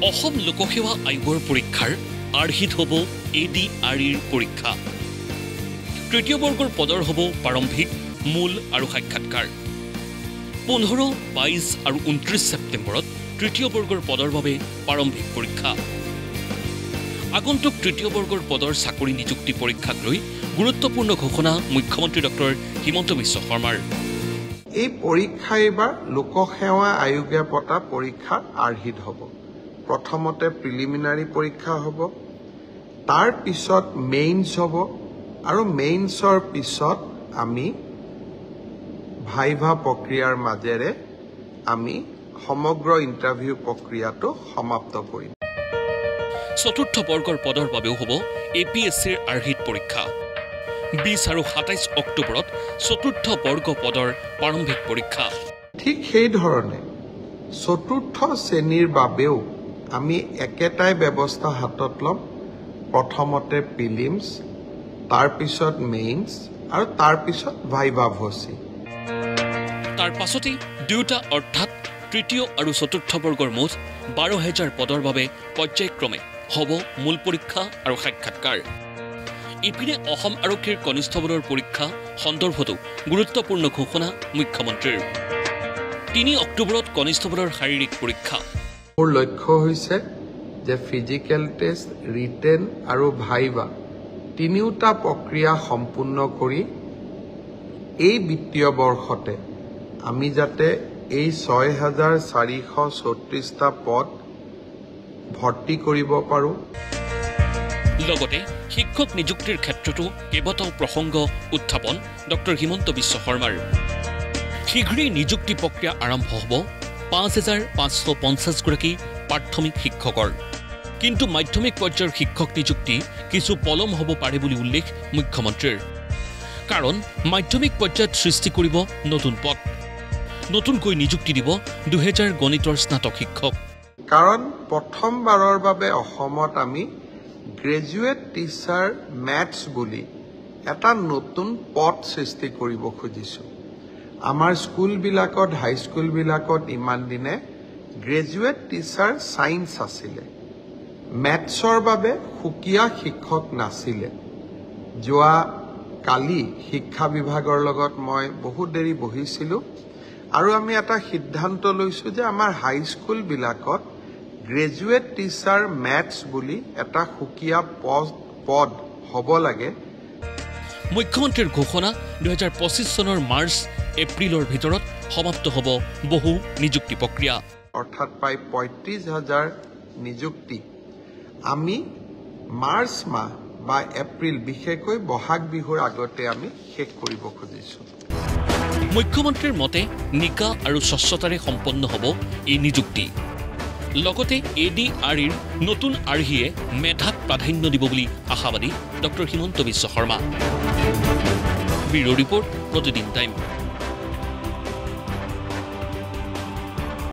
অসম লোকসেৱা আয়োগৰ পৰীক্ষাৰ আৰ্হিত হ'ব ADREৰ পৰীক্ষা। তৃতীয় বৰ্গৰ পদৰ হ'ব প্ৰাৰম্ভিক, মূল আৰু সাক্ষাৎকাৰ। 15, 22 আৰু 29 ছেপ্টেম্বৰত তৃতীয় বৰ্গৰ পদৰ বাবে প্ৰাৰম্ভিক পৰীক্ষা। আগন্তুক তৃতীয় বৰ্গৰ পদৰ চাকৰি নিযুক্তি পৰীক্ষাক লৈ গুৰুত্বপূৰ্ণ ঘোষণা মুখ্যমন্ত্ৰী ডক্টৰ হিমন্ত বিশ্ব শৰ্মাৰ। এই পৰীক্ষা এবাৰ লোকসেৱা আয়োগে পতা পৰীক্ষাৰ আৰ্হিত হ'ব। প্ৰথমতে প্ৰিলিমিনাৰী পৰীক্ষা হ'ব, তাৰ পিছত মেইনছ হ'ব আৰু মেইনছৰ পিছত আমি ভাইভা প্ৰক্ৰিয়াৰ মাজেৰে আমি সমগ্ৰ ইণ্টাৰভিউ প্ৰক্ৰিয়াটো সমাপ্ত কৰিম। চতুৰ্থ বৰ্গৰ পদৰ বাবেও হ'ব APSCৰ আৰ্হিত পৰীক্ষা। 20 আৰু 27 অক্টোবৰত চতুৰ্থ বৰ্গ পদৰ প্ৰাৰম্ভিক পৰীক্ষা। ঠিক সেইধৰণে চতুৰ্থ শ্ৰেণীৰ বাবেও আমি একেটাই ব্যৱস্থা হাতত ল'ম। প্ৰথমতে প্ৰিলিমছ, তাৰপিছত মেইনছ আৰু তাৰপিছত ভাইভা ভচি। তাৰ পাছতেই দুয়োটা অৰ্থাৎ তৃতীয় আৰু চতুৰ্থ বৰ্গৰ মুঠ 12,000 পদৰ বাবে পৰ্যায়ক্ৰমে হ'ব মূল পৰীক্ষা আৰু সাক্ষাৎকাৰ। ইপিনে অসম আৰক্ষীৰ কনিষ্টবলৰ পৰীক্ষা সন্দৰ্ভতো গুৰুত্বপূৰ্ণ ঘোষণা মুখ্যমন্ত্ৰীৰ। 3 অক্টোবৰত কনিষ্টবলৰ শাৰীৰিক পৰীক্ষা। মোৰ লক্ষ্য হৈছে যে ফিজিকেল টেষ্ট, ৰিটেন আৰু ভাইভা তিনিওটা প্ৰক্ৰিয়া সম্পূৰ্ণ কৰি এই বিত্তীয় বৰ্ষতে আমি যাতে এই 6,434টা পদ ভৰ্তি কৰিব পাৰোঁ। লগতে শিক্ষক নিযুক্তিৰ ক্ষেত্ৰতো কেইবাটাও প্ৰসংগ উত্থাপন ডক্টৰ হিমন্ত বিশ্ব শৰ্মাৰ। শীঘ্ৰেই নিযুক্তি প্ৰক্ৰিয়া আৰম্ভ হ'ব 5,550 গৰাকী প্ৰাথমিক শিক্ষকৰ। কিন্তু মাধ্যমিক পৰ্যায়ৰ শিক্ষক নিযুক্তি কিছু পলম হ'ব পাৰে বুলি উল্লেখ মুখ্যমন্ত্ৰীৰ। কাৰণ মাধ্যমিক পৰ্যায়ত সৃষ্টি কৰিব নতুন পদ, নতুনকৈ নিযুক্তি দিব 2000 গণিতৰ স্নাতক শিক্ষক। কাৰণ প্ৰথমবাৰৰ বাবে অসমত আমি গ্ৰেজুৱেট টিচাৰ মেথছ বুলি এটা নতুন পদ সৃষ্টি কৰিব খুজিছোঁ। আমাৰ স্কুলবিলাকত, হাইস্কুলবিলাকত ইমান দিনে গ্ৰেজুৱেট টিচাৰ ছায়েন্স আছিলে, মেথছৰ বাবে সুকীয়া শিক্ষক নাছিলে। যোৱা কালি শিক্ষা বিভাগৰ লগত মই বহুত দেৰি বহিছিলোঁ আৰু আমি এটা সিদ্ধান্ত লৈছোঁ যে আমাৰ হাইস্কুলবিলাকত গ্ৰেজুৱেট টিচাৰ মেথছ বুলি এটা সুকীয়া পদ হ'ব লাগে। মুখ্যমন্ত্ৰীৰ ঘোষণা 2025 চনৰ মাৰ্চ এপ্ৰিলৰ ভিতৰত সমাপ্ত হ'ব বহু নিযুক্তি প্ৰক্ৰিয়া। অৰ্থাৎ প্ৰায় 35,000 নিযুক্তি আমি মাৰ্চ মাহ বা এপ্ৰিল, বিশেষকৈ বহাগ বিহুৰ আগতে আমি শেষ কৰিব খুজিছোঁ। মুখ্যমন্ত্ৰীৰ মতে নিকা আৰু স্বচ্ছতাৰে সম্পন্ন হ'ব এই নিযুক্তি। লগতে ADREৰ নতুন আৰ্হিয়ে মেধাক প্ৰাধান্য দিব বুলি আশাবাদী doctor Himanta Biswa Sarma. Bureau' report, প্ৰতিদিন টাইম।